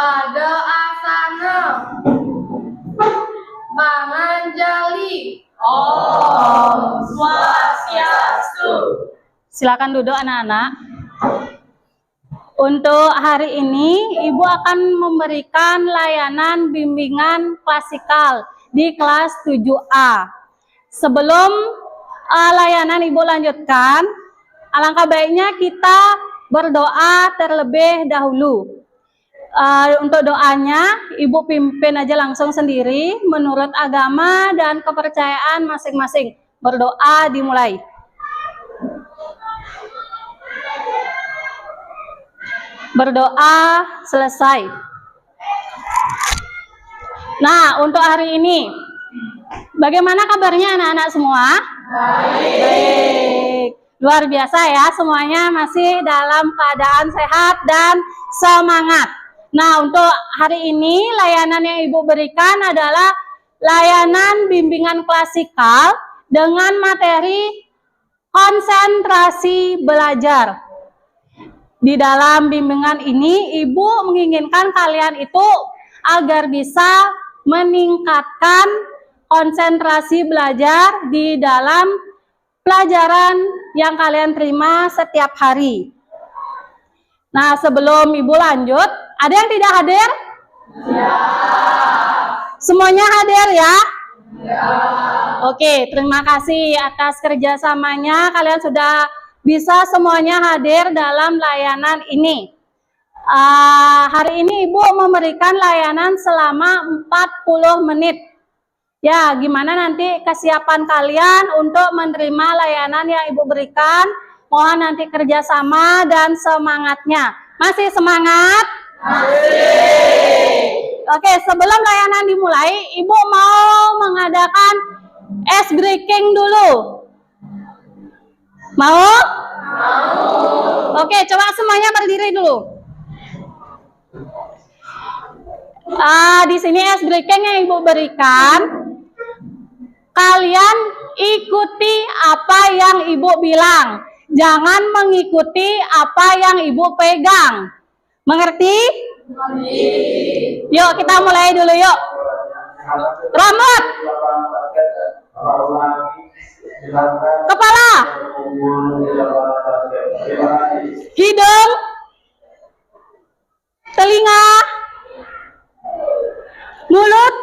Pada asana Panganjali. Om Swastiastu. Silakan duduk anak-anak. Untuk hari ini Ibu akan memberikan layanan bimbingan klasikal di kelas 7A. Sebelum layanan Ibu lanjutkan, alangkah baiknya kita berdoa terlebih dahulu. Untuk doanya, Ibu pimpin aja langsung sendiri menurut agama dan kepercayaan masing-masing. Berdoa dimulai. Berdoa selesai. Nah, untuk hari ini, bagaimana kabarnya anak-anak semua? Baik. Luar biasa ya, semuanya masih dalam keadaan sehat dan semangat. Nah, untuk hari ini layanan yang Ibu berikan adalah layanan bimbingan klasikal dengan materi konsentrasi belajar. Di dalam bimbingan ini, Ibu menginginkan kalian itu agar bisa meningkatkan konsentrasi belajar di dalam pelajaran yang kalian terima setiap hari. Nah, sebelum Ibu lanjut, ada yang tidak hadir? Ya. Semuanya hadir ya? Ya. Oke, terima kasih atas kerjasamanya. Kalian sudah bisa semuanya hadir dalam layanan ini. Hari ini Ibu memberikan layanan selama 40 menit. Ya, gimana nanti kesiapan kalian untuk menerima layanan yang Ibu berikan? Mohon nanti kerjasama dan semangatnya. Masih semangat? Masih. Oke, sebelum layanan dimulai, Ibu mau mengadakan ice breaking dulu. Mau? Mau. Oke, coba semuanya berdiri dulu. Di sini ice breaking yang Ibu berikan, kalian ikuti apa yang Ibu bilang. Jangan mengikuti apa yang Ibu pegang. Mengerti? Yuk, kita mulai dulu yuk. Rambut. Kepala. Hidung. Telinga. Mulut.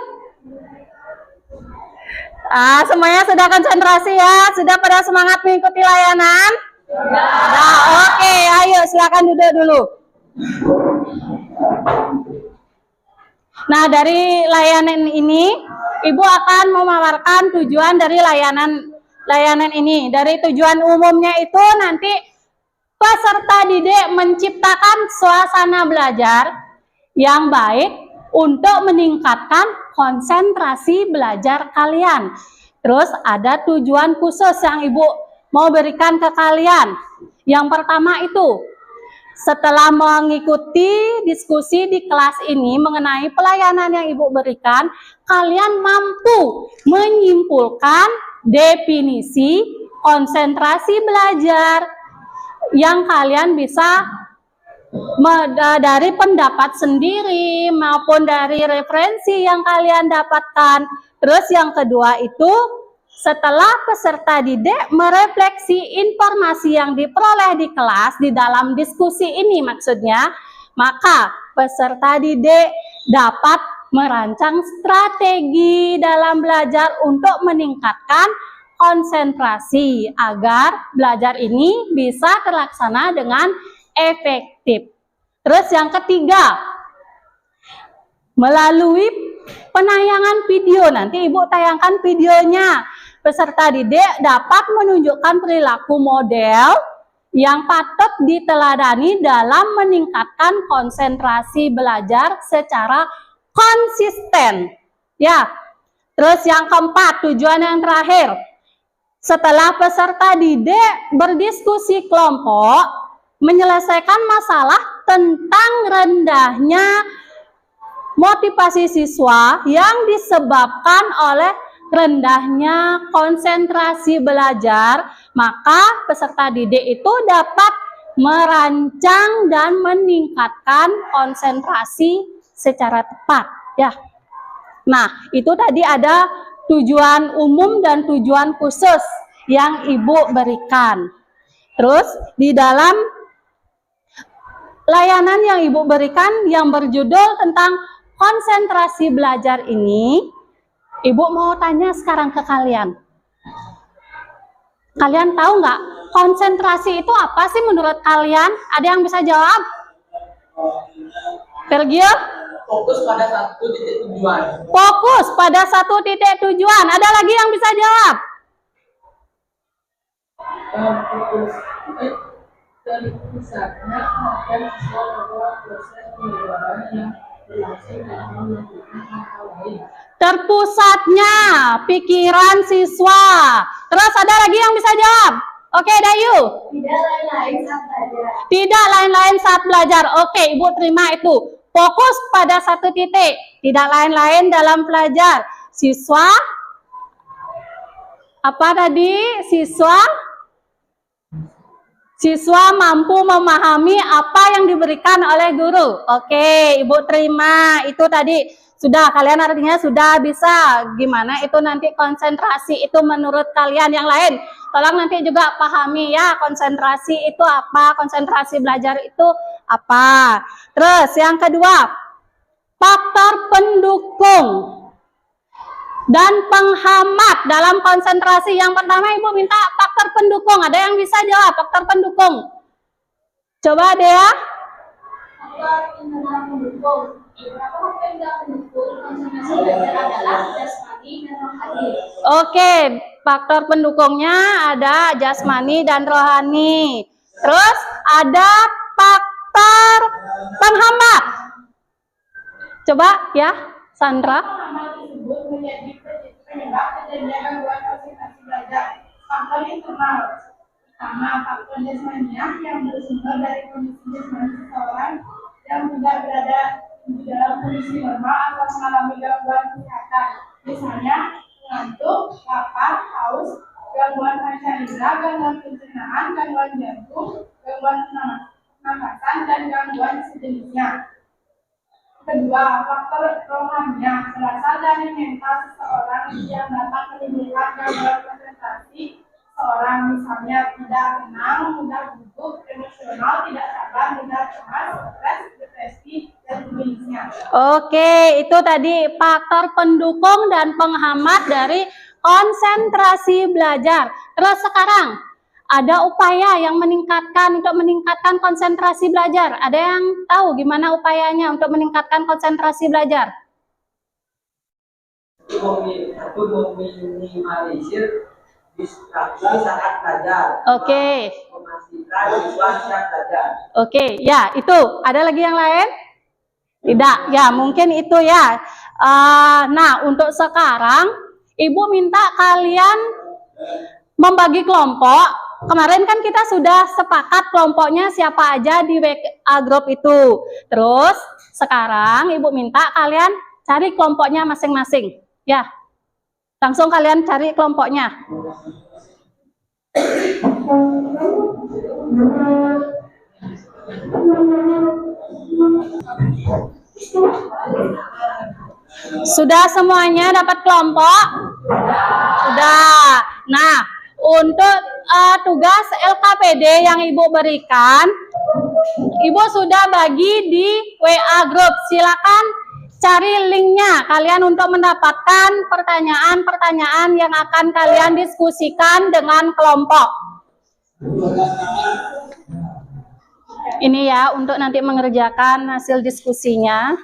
Semuanya sudah konsentrasi ya? Sudah pada semangat mengikuti layanan? Nah, oke, ayo silakan duduk dulu. Nah, dari layanan ini, Ibu akan memaparkan tujuan dari layanan ini. Dari tujuan umumnya itu nanti peserta didik menciptakan suasana belajar yang baik untuk meningkatkan konsentrasi belajar kalian. Terus ada tujuan khusus yang Ibu mau berikan ke kalian. Yang pertama itu, setelah mengikuti diskusi di kelas ini mengenai pelayanan yang Ibu berikan, kalian mampu menyimpulkan definisi konsentrasi belajar yang kalian bisa dari pendapat sendiri maupun dari referensi yang kalian dapatkan. Terus yang kedua itu, setelah peserta didik merefleksi informasi yang diperoleh di kelas di dalam diskusi ini maksudnya, maka peserta didik dapat merancang strategi dalam belajar untuk meningkatkan konsentrasi agar belajar ini bisa terlaksana dengan efektif. Terus yang ketiga, melalui penayangan video, nanti Ibu tayangkan videonya, peserta didik dapat menunjukkan perilaku model yang patut diteladani dalam meningkatkan konsentrasi belajar secara konsisten. Ya. Terus yang keempat, tujuan yang terakhir, setelah peserta didik berdiskusi kelompok, menyelesaikan masalah tentang rendahnya motivasi siswa yang disebabkan oleh rendahnya konsentrasi belajar, maka peserta didik itu dapat merancang dan meningkatkan konsentrasi secara tepat ya. Nah, itu tadi ada tujuan umum dan tujuan khusus yang Ibu berikan. Terus di dalam layanan yang Ibu berikan yang berjudul tentang konsentrasi belajar ini, Ibu mau tanya sekarang ke kalian. Kalian tahu nggak konsentrasi itu apa sih menurut kalian? Ada yang bisa jawab? Sergio? Fokus pada satu titik tujuan. Fokus pada satu titik tujuan. Ada lagi yang bisa jawab? Dari pusatnya akan siswa pada proses pembelajaran yang berlangsung dan melakukan hal lain. Terpusatnya pikiran siswa. Terus ada lagi yang bisa jawab? Oke, Dayu. Tidak lain-lain saat belajar. Tidak lain-lain saat belajar. Oke, Ibu terima itu. Fokus pada satu titik. Tidak lain-lain dalam belajar. Siswa. Apa tadi? Siswa mampu memahami apa yang diberikan oleh guru. Oke, Ibu terima. Itu tadi sudah, kalian artinya sudah bisa. Gimana itu nanti konsentrasi itu menurut kalian. Yang lain, tolong nanti juga pahami ya, konsentrasi itu apa, konsentrasi belajar itu apa. Terus yang kedua, faktor pendukung dan penghambat dalam konsentrasi. Yang pertama Ibu minta faktor pendukung. Ada yang bisa jawab faktor pendukung? Coba Dea. Faktor internal pendukung. Beberapa faktor internal pendukung konsentrasi belajar adalah jasmani dan rohani. Oke, faktor pendukungnya ada jasmani dan rohani. Terus ada faktor penghambat. Coba ya, Sandra. Penghambat tersebut menjadi penyebab terjadinya gangguan konsentrasi belajar. Faktor internal. Pertama, faktor jasmaniah yang bersumber dari kondisi jasmani seseorang yang tidak berada di dalam kondisi normal atau mengalami gangguan kesehatan. Misalnya, ngantuk, lapar, haus, gangguan panca indera, gangguan pencernaan, gangguan jantung, gangguan pernafasan, dan gangguan sejenisnya. Kedua, faktor rohaniah berasal dari mental seseorang yang dapat menimbulkan gangguan konsentrasi seorang, misalnya tidak tenang, mudah gugup, emosional, tidak sabar, mudah cemas, stres, depresi, dan sejenisnya. Oke, itu tadi faktor pendukung dan penghambat dari konsentrasi belajar. Terus sekarang ada upaya yang untuk meningkatkan konsentrasi belajar. Ada yang tahu gimana upayanya untuk meningkatkan konsentrasi belajar? Satu, meminimalisir distraksi saat belajar. Oke. Memastikan siswa siap belajar. Oke, ya itu. Ada lagi yang lain? Tidak, ya mungkin itu ya. Nah, untuk sekarang Ibu minta kalian membagi kelompok. Kemarin kan kita sudah sepakat kelompoknya siapa aja di WA group itu. Terus sekarang Ibu minta kalian cari kelompoknya masing-masing. Ya, langsung kalian cari kelompoknya. Sudah semuanya dapat kelompok? Sudah. Nah, untuk tugas LKPD yang Ibu berikan, Ibu sudah bagi di WA group. Silakan cari linknya kalian untuk mendapatkan pertanyaan-pertanyaan yang akan kalian diskusikan dengan kelompok. Ini ya, untuk nanti mengerjakan hasil diskusinya.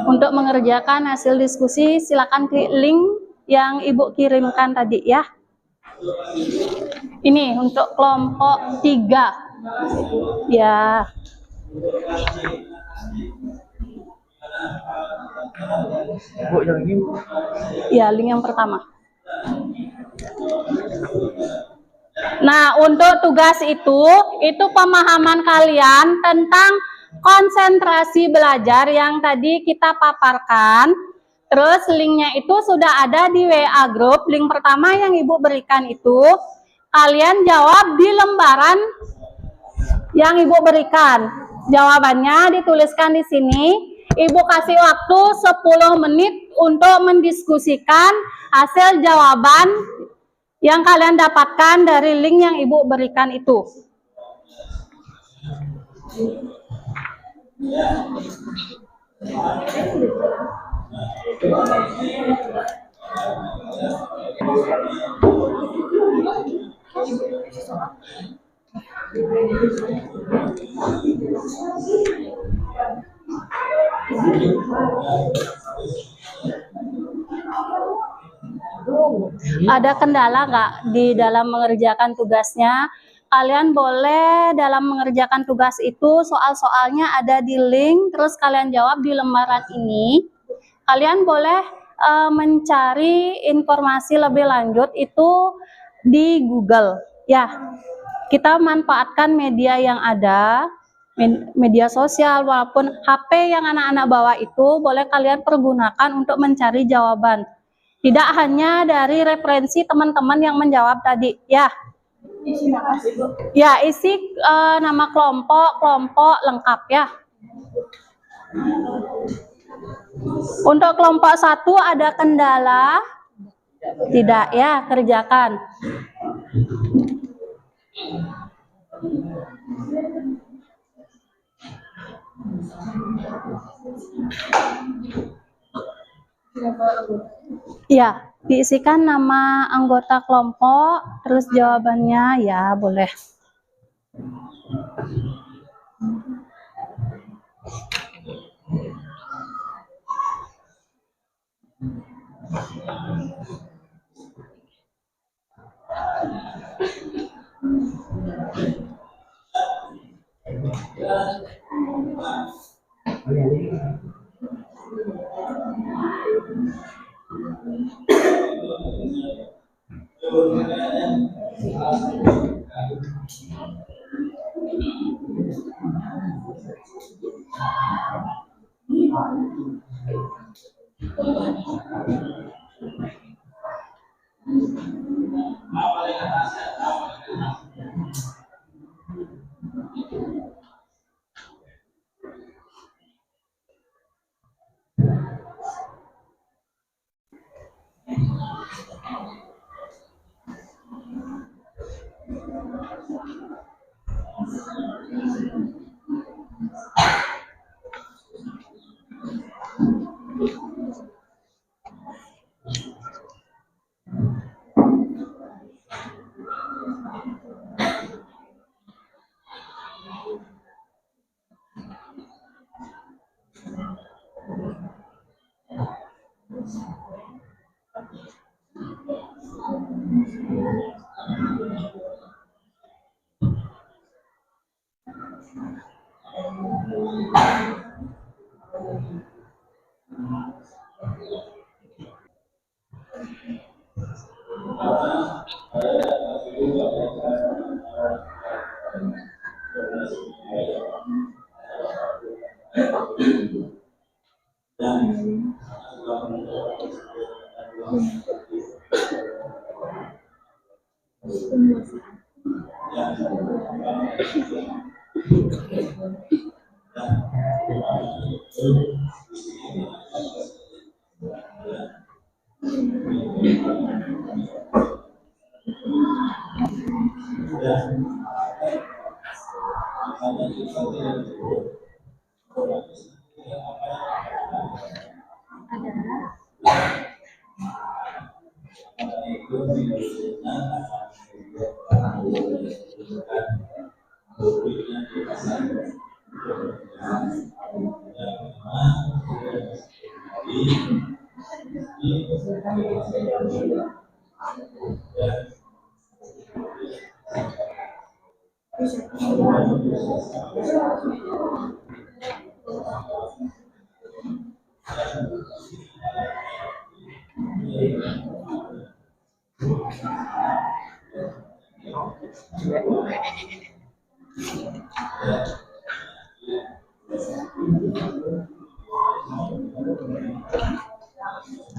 Untuk mengerjakan hasil diskusi, silakan klik link yang Ibu kirimkan tadi ya. Ini untuk kelompok 3. Ya. Ya, link yang pertama. Nah, untuk tugas itu pemahaman kalian tentang konsentrasi belajar yang tadi kita paparkan. Terus linknya itu sudah ada di WA group. Link pertama yang Ibu berikan itu, kalian jawab di lembaran yang Ibu berikan. Jawabannya dituliskan di sini. Ibu kasih waktu 10 menit untuk mendiskusikan hasil jawaban yang kalian dapatkan dari link yang Ibu berikan itu. Ada kendala nggak di dalam mengerjakan tugasnya? Kalian boleh dalam mengerjakan tugas itu soal-soalnya ada di link, terus kalian jawab di lembaran ini. Kalian boleh mencari informasi lebih lanjut itu di Google. Ya, kita manfaatkan media yang ada, media sosial, walaupun HP yang anak-anak bawa itu boleh kalian pergunakan untuk mencari jawaban. Tidak hanya dari referensi teman-teman yang menjawab tadi, ya. Ya, isi nama kelompok lengkap ya. Untuk kelompok 1 ada kendala? Tidak ya, kerjakan. Ya, diisikan nama anggota kelompok, terus jawabannya ya boleh.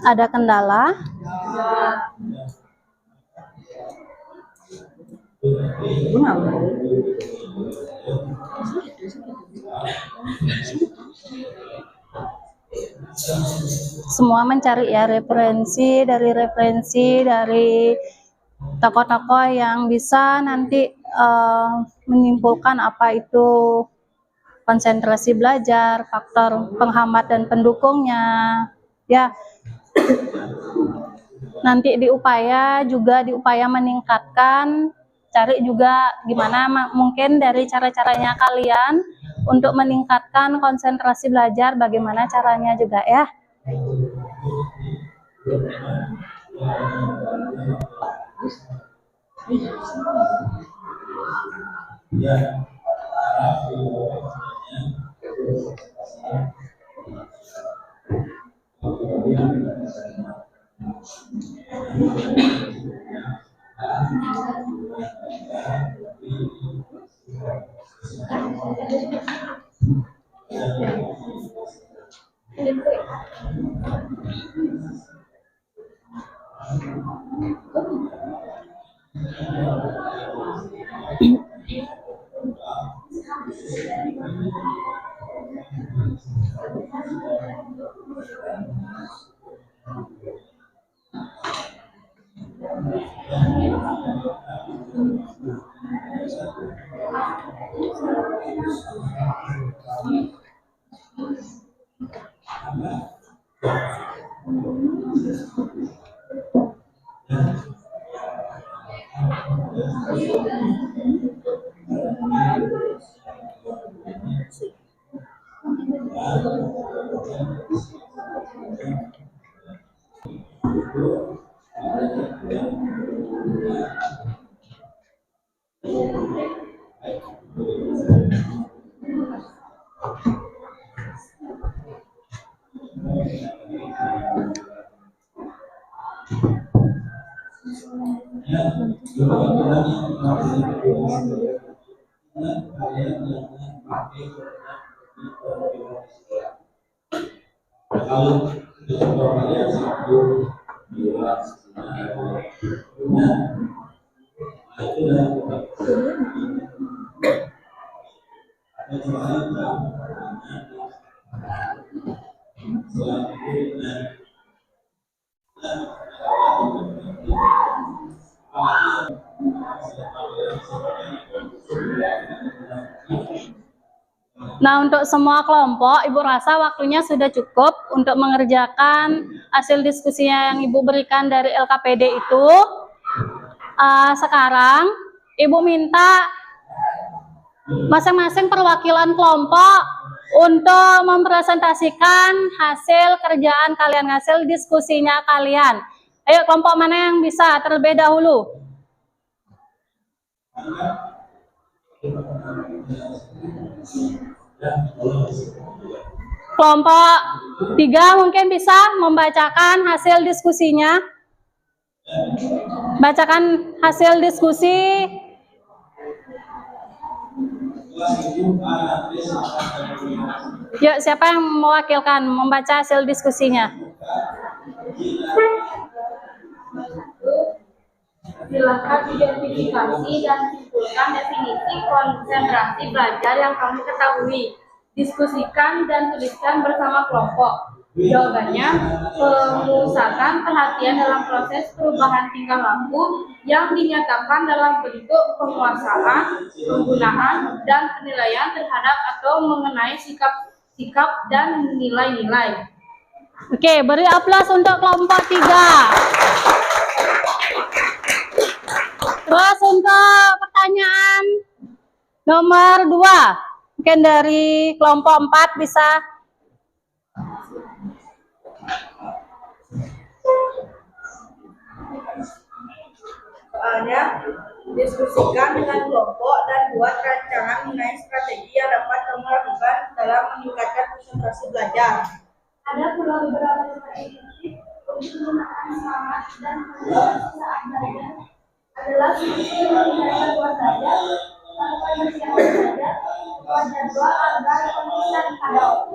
Ada kendala? Semua mencari ya referensi dari tokoh-tokoh yang bisa nanti menyimpulkan apa itu konsentrasi belajar, faktor penghambat dan pendukungnya, ya. Nanti diupaya meningkatkan, cari juga gimana mungkin dari cara-caranya kalian untuk meningkatkan konsentrasi belajar, bagaimana caranya juga ya. Nah, untuk semua kelompok, Ibu rasa waktunya sudah cukup untuk mengerjakan hasil diskusinya yang Ibu berikan dari LKPD itu. Sekarang, Ibu minta masing-masing perwakilan kelompok untuk mempresentasikan hasil kerjaan kalian, hasil diskusinya kalian. Ayo, kelompok mana yang bisa terlebih dahulu? Kelompok 3 mungkin bisa membacakan hasil diskusinya. Bacakan hasil diskusi. Yuk, siapa yang mewakilkan membaca hasil diskusinya? Silakan identifikasi dan simpulkan definisi konsentrasi belajar yang kamu ketahui. Diskusikan dan tuliskan bersama kelompok. Jawabannya, pemusatan perhatian dalam proses perubahan tingkah laku yang dinyatakan dalam bentuk penguasaan, penggunaan, dan penilaian terhadap atau mengenai sikap dan nilai-nilai. Oke, beri aplaus untuk kelompok 3. Terus untuk pertanyaan nomor 2, mungkin dari kelompok 4 bisa. Soalnya, diskusikan dengan kelompok dan buat rancangan mengenai strategi yang dapat kamu lakukan dalam meningkatkan konsentrasi belajar. Ada pula beberapa strategi untuk menekan semangat dan konsentrasi saat belajar. Adalah seperti menghindari buat belajar, melakukan persiapan belajar, buat jadwal agar konsisten pada waktu,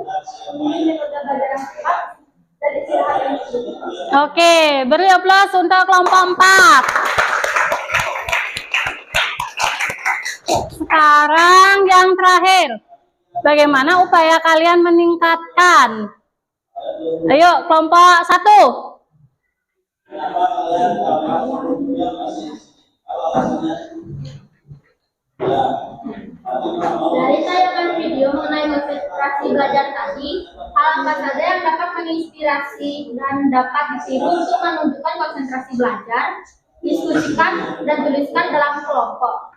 memilih metode belajar yang tepat, dan istirahat yang cukup. Oke, beri aplaus untuk kelompok 4. sekarang yang terakhir. Bagaimana upaya kalian meningkatkan? Ayo, kelompok 1. Dari tayangan video mengenai konsentrasi belajar tadi, hal apa saja yang dapat menginspirasi dan dapat ditiru untuk menunjukkan konsentrasi belajar? Diskusikan dan tuliskan dalam kelompok.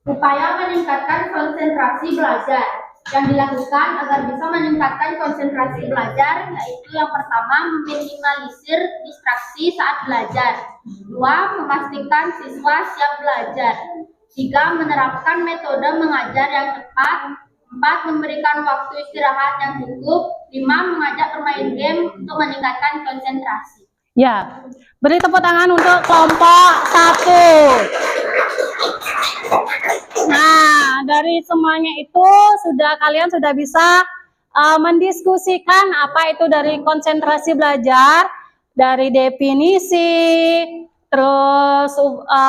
Upaya meningkatkan konsentrasi belajar yang dilakukan agar bisa meningkatkan konsentrasi belajar yaitu yang pertama, meminimalisir distraksi saat belajar. 2. Memastikan siswa siap belajar. 3. Menerapkan metode mengajar yang tepat. 4. Memberikan waktu istirahat yang cukup. 5. Mengajak bermain game untuk meningkatkan konsentrasi. Ya, beri tepuk tangan untuk kelompok 1. Nah, dari semuanya itu kalian sudah bisa mendiskusikan apa itu dari konsentrasi belajar, dari definisi, terus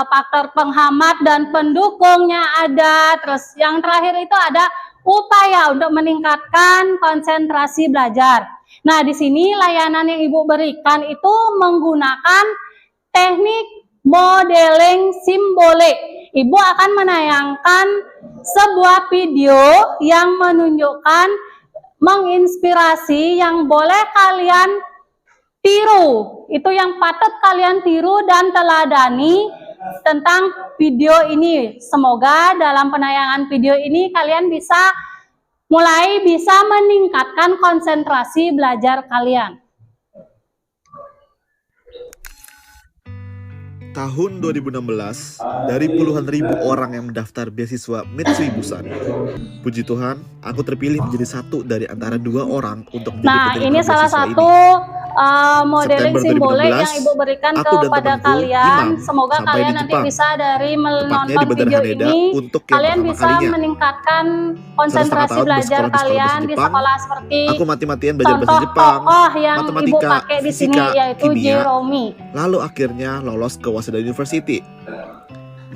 faktor penghambat dan pendukungnya ada, terus yang terakhir itu ada upaya untuk meningkatkan konsentrasi belajar. Nah, di sini layanan yang Ibu berikan itu menggunakan teknik modeling simbolik. Ibu akan menayangkan sebuah video yang menunjukkan, menginspirasi yang boleh kalian tiru. Itu yang patut kalian tiru dan teladani tentang video ini. Semoga dalam penayangan video ini kalian bisa meningkatkan konsentrasi belajar kalian. Tahun 2016, dari puluhan ribu orang yang mendaftar beasiswa Mitsui Busan, puji Tuhan, aku terpilih menjadi satu dari antara 2 orang untuk menjadi penerima ini salah beasiswa satu modeling September simbolik 2016, yang Ibu berikan aku dan kepada temanku, kalian. Imam, Semoga sampai kalian di nanti Jepang. bisa dari Tepatnya menonton di Bandara video Haneda ini, untuk yang kalian pertama bisa kalinya. meningkatkan Setelah konsentrasi setengah tahun belajar bersekolah di sekolah kalian bahasa di Jepang, sekolah seperti aku mati-matian belajar bahasa contoh Jepang, tokoh yang Ibu matematika, pakai di sini fisika, yaitu kimia, Jeromi. lalu akhirnya lolos ke Waseda University.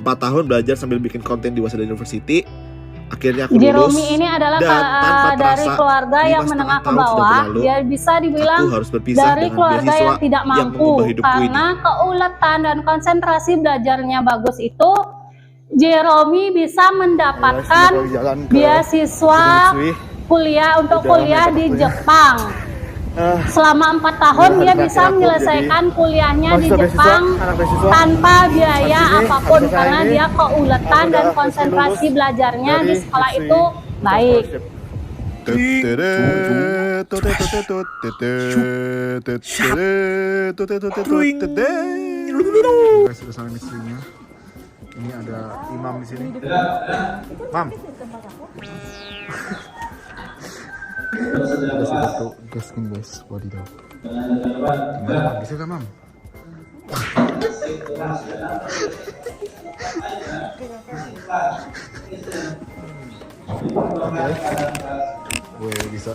4 tahun belajar sambil bikin konten di Waseda University. Akhirnya aku lulus. Jeromi ini adalah dan tanpa dari terasa, keluarga yang 5,5 menengah ke tahun sudah bawah. berlalu, Dia bisa dibilang aku harus berpisah dari dengan keluarga beasiswa yang tidak yang mampu mengubah hidupku karena ini. keuletan dan konsentrasi belajarnya bagus itu. Jeromi bisa mendapatkan beasiswa kuliah untuk kuliah di Jepang. Selama 4 tahun dia bisa menyelesaikan kuliahnya di Jepang tanpa biaya apapun karena dia keuletan dan konsentrasi belajarnya di sekolah itu baik. Guys, sudah sampai mistrinya. Ini ada Imam di sini. Mam. Ada si Dato gas kan guys, wadidaw. Gimana? Bisa gak Mam? Oke. Gue bisa.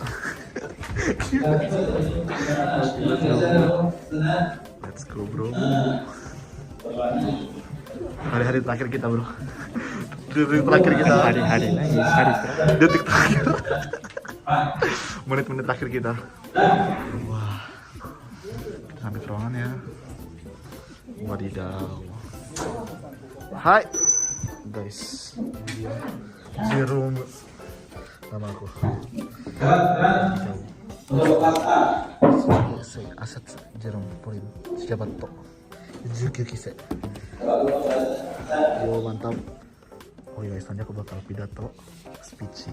Let's go bro. Hari-hari terakhir kita bro. Detik terakhir kita. Hari-hari lagi. Detik terakhir. Menit-menit terakhir kita. Wah. Kita sampai ruangan ya. Wadidaw. Hai guys. Dia Jerome. Nama aku. Saya Asad Jerome Porin. Siapa toh? 19 kisah. Yo mantap. Oh ya, selanjutnya aku bakal pidato, speech.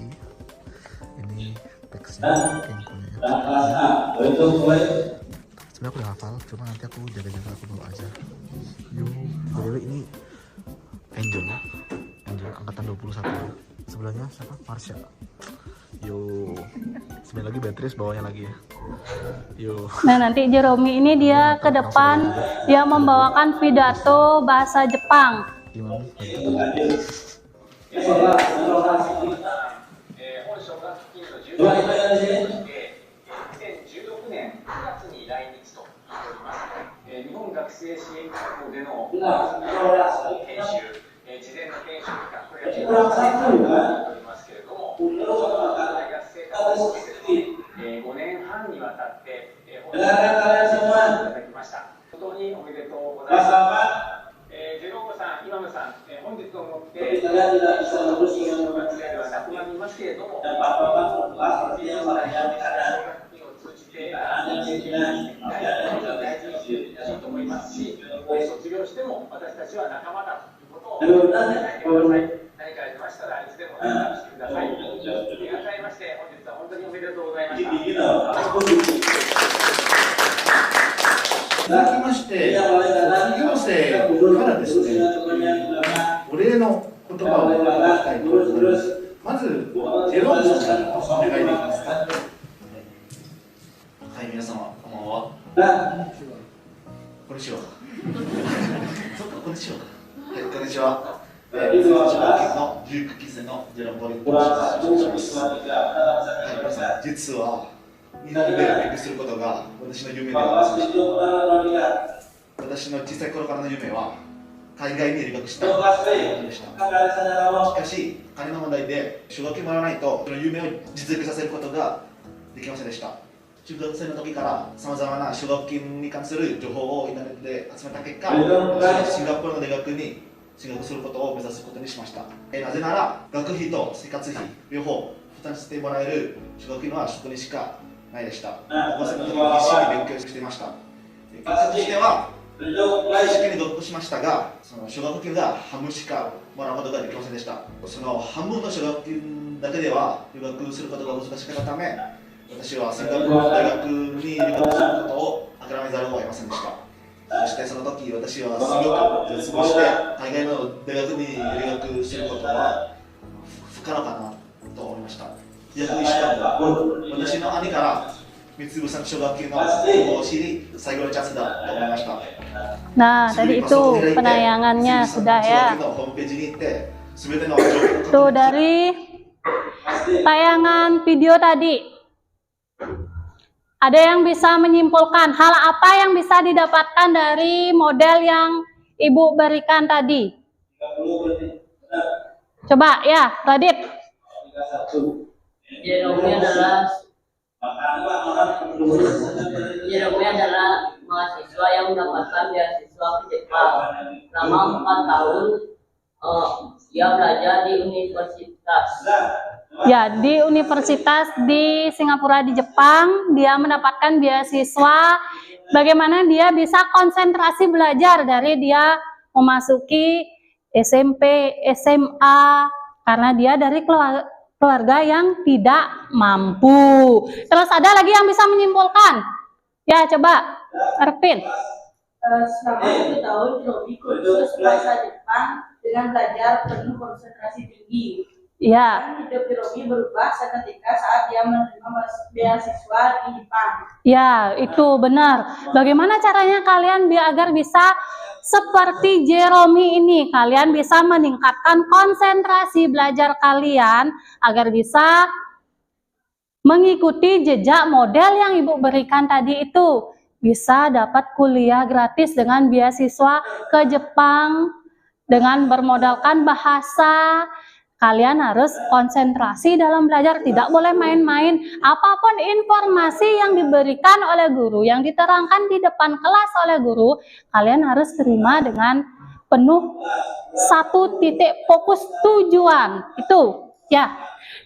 Ini teksnya, kengkonya. Sebenarnya aku udah hafal, cuma nanti aku jaga-jaga aku bawa aja. Yo, jadi ini Angel angkatan 21. Sebelahnya siapa? Marsha. Yo, sebentar lagi Beatrice bawanya lagi ya. Yo. Nah, nanti Jeromi ini dia ke depan dia membawakan pidato bahasa Jepang. Gimana? 日本学生支援機構での研修、事前の研修期間、これがますけれども、大学生活を経て5年半にわたって、本日いただきました。本当におめでとうございます。ジェロームさん、イマムさん、本日をもって、小学生ではなくなりますけれども、大事にしてほしいと思いますし、卒業しても私たちは仲間だということを伝えてください。何かありましたらいつでも連絡してください。改めまして本日は本当におめでとうございました。続きまして、卒業生からですね、お礼の言葉をいただきたいと思います。まず、ジェロームさんからお願いできますか。はい、皆様、こんばんは。こんにちは。そうか、こんにちは。はい、こんにちは。千葉県の19期生のジェローム・ポリットと申します。はい、皆さん、実は日本で勉強することが私の夢でありました。私の小さい頃からの夢は海外に留学したいということでした。しかし、金の問題で奨学金もらわないとその夢を実現させることができませんでした。中学生の時からさまざまな奨学金に関する情報をインターネットで集めた結果、シンガポールの大学に進学することを目指すことにしました。なぜなら、学費と生活費両方負担してもらえる奨学金はそこにしかないでした。高校生の時に必死に勉強していました。結果としては、試験に合格しましたが、その奨学金が半分しかもらうことができませんでした。その半分の奨学金だけでは留学することが難しかったため、私はシンガポールの大学に留学することを諦めざるを得ませんでした。そしてその時、私はすごく絶望して、海外の大学に留学することは不可能かなと思いました。約1週間後、私の兄から三つ星奨学金の応募を知り、最後のチャンスだと思いました。Nah, tadi itu penayangannya sudah ya. Tuh dari tayangan video tadi. Ada yang bisa menyimpulkan hal apa yang bisa didapatkan dari model yang Ibu berikan tadi? Coba ya, Radit. Jerome adalah mahasiswa yang mendapatkan beasiswa ke Jepang selama 4 tahun. Dia belajar di universitas. Ya, di universitas di Singapura di Jepang, dia mendapatkan beasiswa. Bagaimana dia bisa konsentrasi belajar dari dia memasuki SMP, SMA, karena dia dari keluarga yang tidak mampu. Terus ada lagi yang bisa menyimpulkan? Ya, coba, Ervin. Selama 1 tahun, Jerome kursus bahasa Jepang dengan belajar penuh konsentrasi tinggi. Ya. Hidup Jerome berubah seketika saat dia menerima beasiswa di Jepang. Ya, itu benar. Bagaimana caranya kalian agar bisa seperti Jerome ini? Kalian bisa meningkatkan konsentrasi belajar kalian agar bisa mengikuti jejak model yang Ibu berikan tadi itu. Bisa dapat kuliah gratis dengan beasiswa ke Jepang dengan bermodalkan bahasa. Kalian harus konsentrasi dalam belajar, tidak boleh main-main. Apapun informasi yang diberikan oleh guru, yang diterangkan di depan kelas oleh guru, kalian harus terima dengan penuh 1 titik fokus tujuan. Itu ya.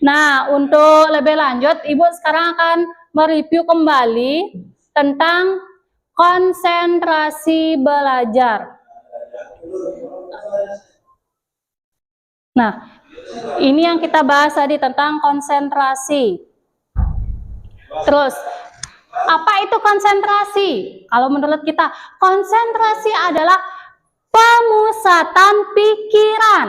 Nah, untuk lebih lanjut, Ibu sekarang akan mereview kembali tentang konsentrasi belajar. Nah, ini yang kita bahas tadi tentang konsentrasi. Terus, apa itu konsentrasi? Kalau menurut kita, konsentrasi adalah pemusatan pikiran.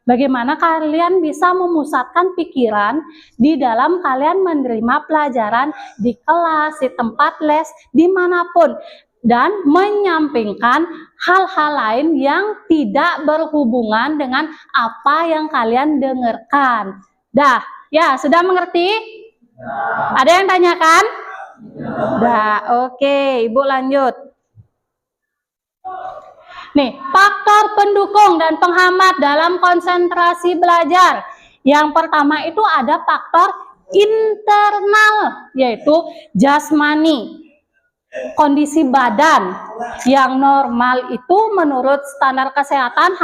Bagaimana kalian bisa memusatkan pikiran di dalam kalian menerima pelajaran di kelas, di tempat les, dimanapun. Dan menyampingkan hal-hal lain yang tidak berhubungan dengan apa yang kalian dengarkan. Dah, ya sudah mengerti? Ada yang tanyakan? Dah, oke, Ibu lanjut. Nih, faktor pendukung dan penghambat dalam konsentrasi belajar. Yang pertama itu ada faktor internal, yaitu jasmani. Kondisi badan yang normal itu menurut standar kesehatan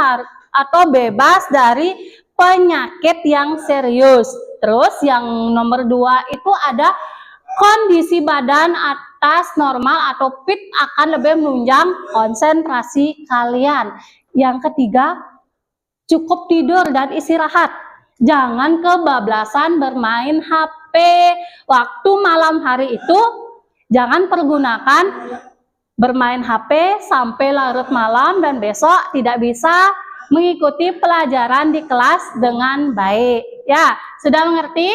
atau bebas dari penyakit yang serius. Terus yang nomor 2 itu ada kondisi badan atas normal atau fit akan lebih menunjang konsentrasi kalian. Yang ketiga, cukup tidur dan istirahat. Jangan kebablasan bermain HP. Waktu malam hari itu jangan pergunakan bermain HP sampai larut malam dan besok tidak bisa mengikuti pelajaran di kelas dengan baik. Ya, sudah mengerti?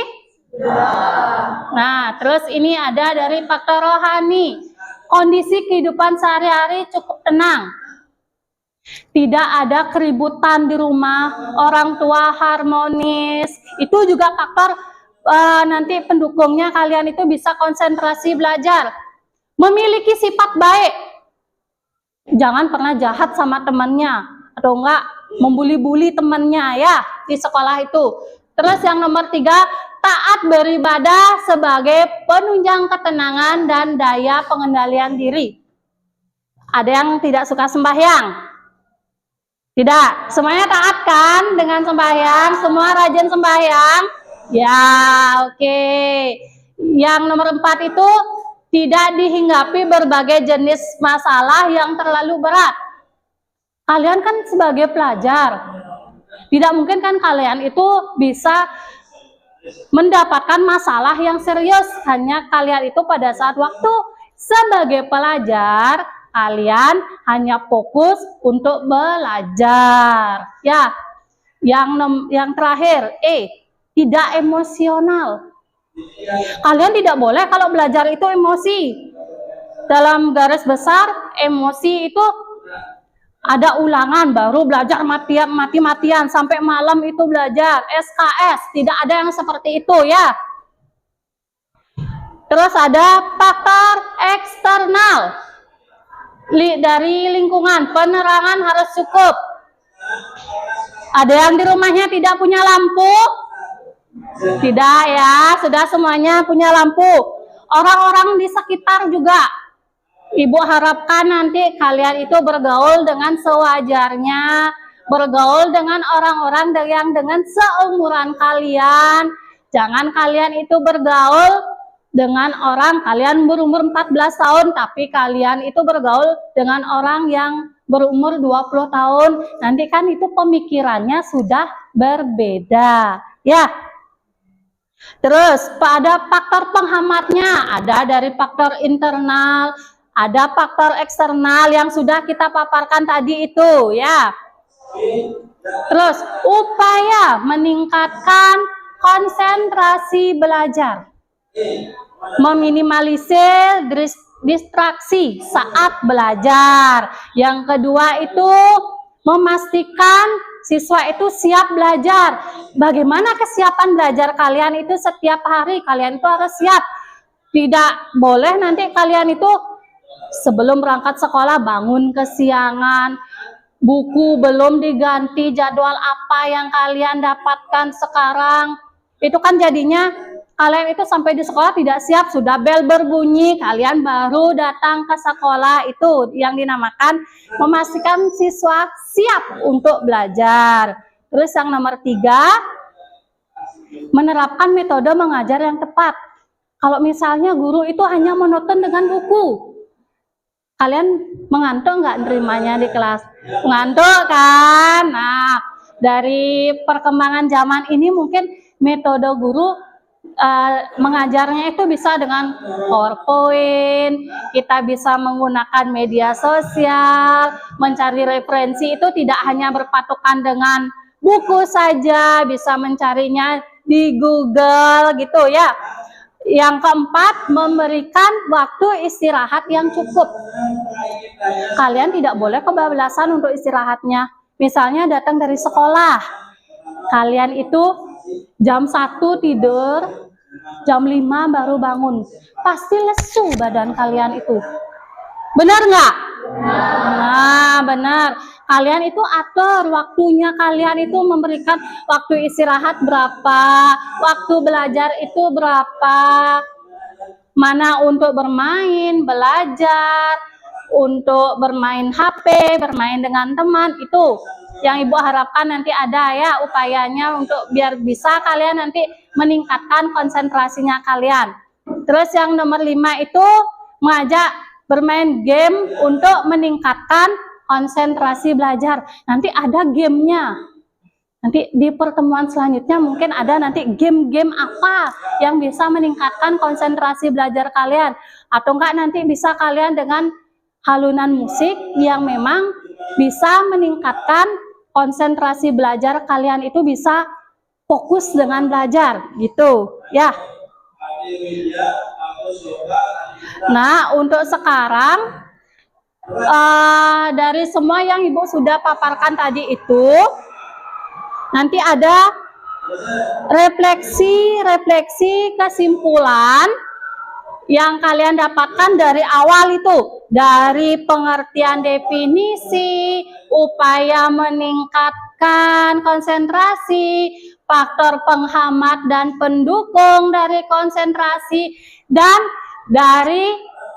Nah, terus ini ada dari faktor rohani. Kondisi kehidupan sehari-hari cukup tenang. Tidak ada keributan di rumah, orang tua harmonis. Itu juga faktor nanti pendukungnya kalian itu bisa konsentrasi belajar. Memiliki sifat baik. Jangan pernah jahat sama temannya atau enggak membuli-buli temannya ya di sekolah itu. Terus yang nomor 3, taat beribadah sebagai penunjang ketenangan dan daya pengendalian diri. Ada yang tidak suka sembahyang? Tidak, semuanya taat kan dengan sembahyang? Semua rajin sembahyang? Ya, oke. Yang nomor 4 itu tidak dihinggapi berbagai jenis masalah yang terlalu berat. Kalian kan sebagai pelajar, tidak mungkin kan kalian itu bisa mendapatkan masalah yang serius. Hanya kalian itu pada saat waktu sebagai pelajar, kalian hanya fokus untuk belajar. Ya, yang terakhir, tidak emosional. Kalian tidak boleh kalau belajar itu emosi. Dalam garis besar, emosi itu ada ulangan baru belajar mati-matian sampai malam itu belajar SKS. Tidak ada yang seperti itu ya. Terus ada faktor eksternal dari lingkungan. Penerangan harus cukup. Ada yang di rumahnya tidak punya lampu? Tidak ya, sudah semuanya punya lampu. Orang-orang di sekitar juga. Ibu harapkan nanti kalian itu bergaul dengan sewajarnya, bergaul dengan orang-orang yang dengan seumuran kalian. Jangan kalian itu bergaul dengan orang, kalian berumur 14 tahun, tapi kalian itu bergaul dengan orang yang berumur 20 tahun. Nanti kan itu pemikirannya sudah berbeda. Ya. Terus pada faktor penghambatnya, ada dari faktor internal, ada faktor eksternal yang sudah kita paparkan tadi itu ya. Terus upaya meningkatkan konsentrasi belajar, meminimalisir distraksi saat belajar. Yang kedua itu memastikan siswa itu siap belajar. Bagaimana kesiapan belajar kalian itu setiap hari? Kalian itu harus siap. Tidak boleh nanti kalian itu sebelum berangkat sekolah bangun kesiangan, buku belum diganti, jadwal apa yang kalian dapatkan sekarang. Itu kan jadinya kalian itu sampai di sekolah tidak siap, sudah bel berbunyi, kalian baru datang ke sekolah. Itu yang dinamakan memastikan siswa siap untuk belajar. Terus yang nomor 3, menerapkan metode mengajar yang tepat. Kalau misalnya guru itu hanya monoton dengan buku, kalian mengantuk nggak nerimanya di kelas? Mengantuk kan? Nah, dari perkembangan zaman ini mungkin metode guru mengajarnya itu bisa dengan PowerPoint, kita bisa menggunakan media sosial, mencari referensi itu tidak hanya berpatokan dengan buku saja, bisa mencarinya di Google gitu ya. Yang keempat, memberikan waktu istirahat yang cukup. Kalian tidak boleh kebablasan untuk istirahatnya. Misalnya datang dari sekolah, kalian itu jam 1 tidur, jam 5 baru bangun. Pasti lesu badan kalian itu. Benar nggak? Nah, benar. Kalian itu atur waktunya, kalian itu memberikan waktu istirahat berapa, waktu belajar itu berapa, mana untuk bermain, belajar, untuk bermain HP, bermain dengan teman, itu yang Ibu harapkan nanti ada ya upayanya untuk biar bisa kalian nanti meningkatkan konsentrasinya kalian. Terus yang nomor 5 itu mengajak bermain game untuk meningkatkan konsentrasi belajar. Nanti ada gamenya. Nanti di pertemuan selanjutnya mungkin ada nanti game-game apa yang bisa meningkatkan konsentrasi belajar kalian. Atau enggak nanti bisa kalian dengan halunan musik yang memang bisa meningkatkan konsentrasi belajar kalian itu bisa fokus dengan belajar gitu ya. Nah, untuk sekarang dari semua yang Ibu sudah paparkan tadi itu nanti ada refleksi kesimpulan yang kalian dapatkan dari awal itu, dari pengertian definisi, upaya meningkatkan konsentrasi, faktor penghambat dan pendukung dari konsentrasi, dan dari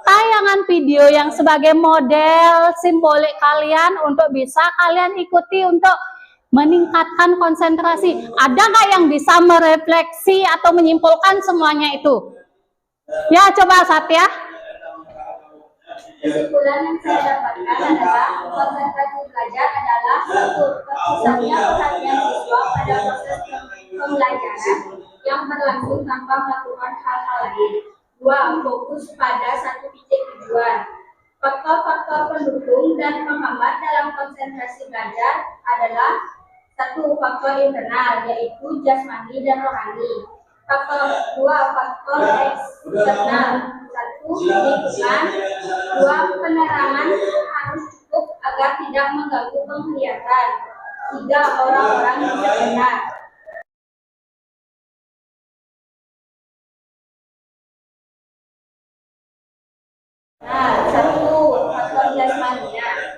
tayangan video yang sebagai model simbolik kalian untuk bisa kalian ikuti untuk meningkatkan konsentrasi. Ada nggak yang bisa merefleksi atau menyimpulkan semuanya itu? Ya, coba Satya. Kesimpulan yang saya dapatkan adalah konsentrasi belajar adalah satu, terpusatnya perhatian siswa pada proses pembelajaran yang berlangsung tanpa melakukan hal-hal lain. 2. Fokus pada satu titik tujuan. Faktor-faktor pendukung dan penghambat dalam konsentrasi belajar adalah 1. Faktor internal, yaitu jasmani dan rohani. Faktor 2. Faktor eksternal, 1. Lingkungan, 2. Penerangan harus cukup agar tidak mengganggu penglihatan, 3. Orang-orang di sekitar. Nah, 1. Faktor jasmaninya,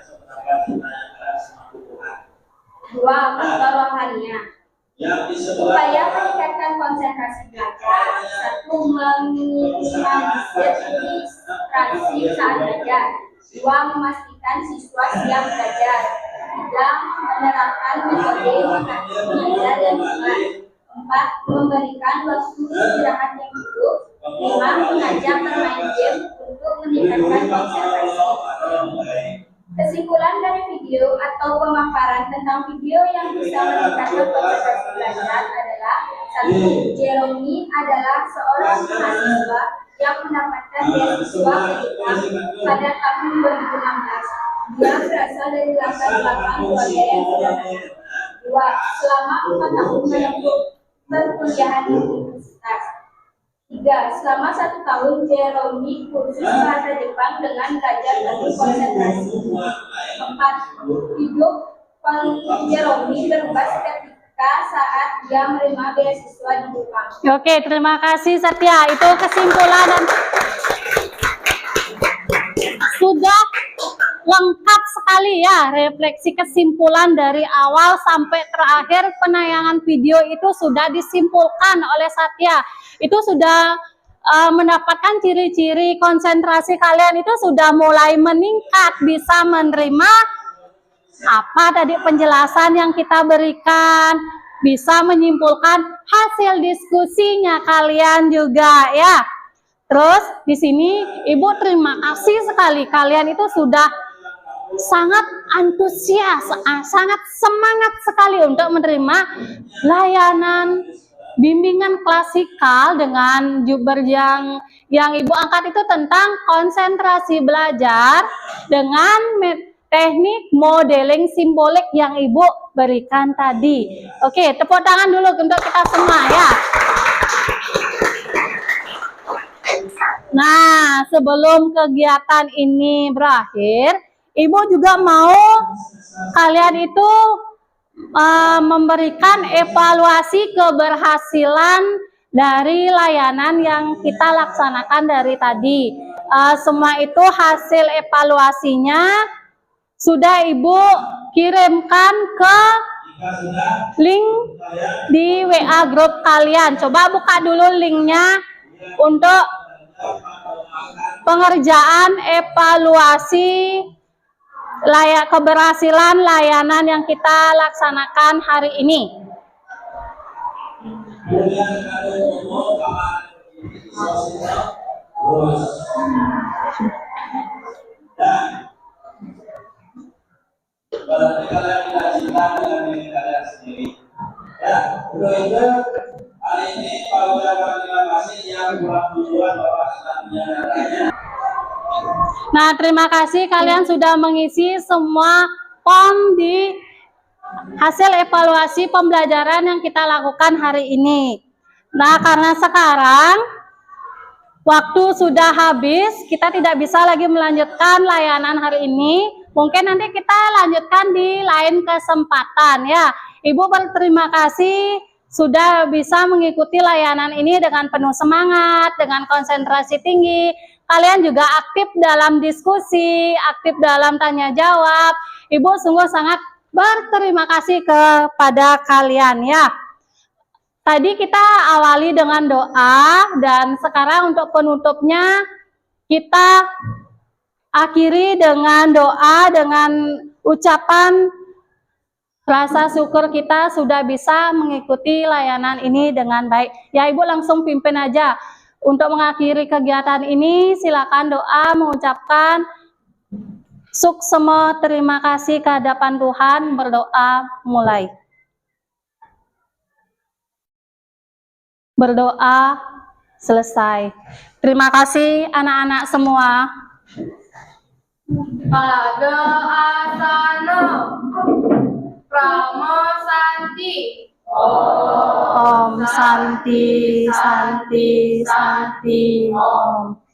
2. Faktor rohaninya. Upaya meningkatkan konsentrasi belajar. 1. Meminimalisir distraksi saat belajar. 2. Memastikan siswa siap belajar. 3. Menerapkan metode mengajar dan lingkungan. 4. Memberikan waktu istirahat yang cukup. 5. Mengajak bermain game untuk meningkatkan konsentrasi. Kesimpulan dari video atau pemaparan tentang video yang bisa meningkatkan konsentrasi belajar adalah 1. Jeremy adalah seorang mahasiswa yang mendapatkan beasiswa ke Jepang pada tahun 2016. Dia berasal dari latar belakang keluarga yang sederhana. 2. Selama 4 tahun menempuh perkuliahan di universitas. 3. Selama 1 tahun Jeremy kursus bahasa Jepang dengan belajar teknik konsentrasi. 4. Hidup Jeremy berubah seketika saat dia menerima beasiswa di Jepang. Oke, terima kasih Satya. Itu kesimpulan dan sudah lengkap sekali ya refleksi kesimpulan dari awal sampai terakhir penayangan video itu sudah disimpulkan oleh Satya. Itu sudah mendapatkan ciri-ciri konsentrasi kalian itu sudah mulai meningkat, bisa menerima apa tadi penjelasan yang kita berikan, bisa menyimpulkan hasil diskusinya kalian juga ya. Terus di sini Ibu terima kasih sekali, kalian itu sudah sangat antusias, sangat semangat sekali untuk menerima layanan bimbingan klasikal dengan jubber yang Ibu angkat itu tentang konsentrasi belajar dengan teknik modeling simbolik yang Ibu berikan tadi. Oke, tepuk tangan dulu untuk kita semua ya. Nah, sebelum kegiatan ini berakhir, Ibu juga mau kalian itu memberikan evaluasi keberhasilan dari layanan yang kita laksanakan dari tadi. Semua itu hasil evaluasinya sudah Ibu kirimkan ke link di WA grup kalian. Coba buka dulu linknya untuk pengerjaan evaluasi keberhasilan layanan yang kita laksanakan hari ini. Berarti kalian tidak cinta dengan diri kalian sendiri. Ya, untuk itu hari ini Pak ucapkan terima kasih yang kurang tujuan Bapak sudah menyadarinya. Nah, terima kasih kalian sudah mengisi semua form di hasil evaluasi pembelajaran yang kita lakukan hari ini. Nah, karena sekarang waktu sudah habis, kita tidak bisa lagi melanjutkan layanan hari ini. Mungkin nanti kita lanjutkan di lain kesempatan ya. Ibu berterima kasih sudah bisa mengikuti layanan ini dengan penuh semangat, dengan konsentrasi tinggi. Kalian juga aktif dalam diskusi, aktif dalam tanya jawab. Ibu sungguh sangat berterima kasih kepada kalian ya. Tadi kita awali dengan doa dan sekarang untuk penutupnya kita akhiri dengan doa, dengan ucapan rasa syukur kita sudah bisa mengikuti layanan ini dengan baik. Ya, Ibu langsung pimpin aja. Untuk mengakhiri kegiatan ini, silakan doa mengucapkan suksema terima kasih ke hadapan Tuhan. Berdoa mulai. Berdoa selesai. Terima kasih anak-anak semua. Pada asana Rama Santi. Om Santi, Santi, Santi, Om.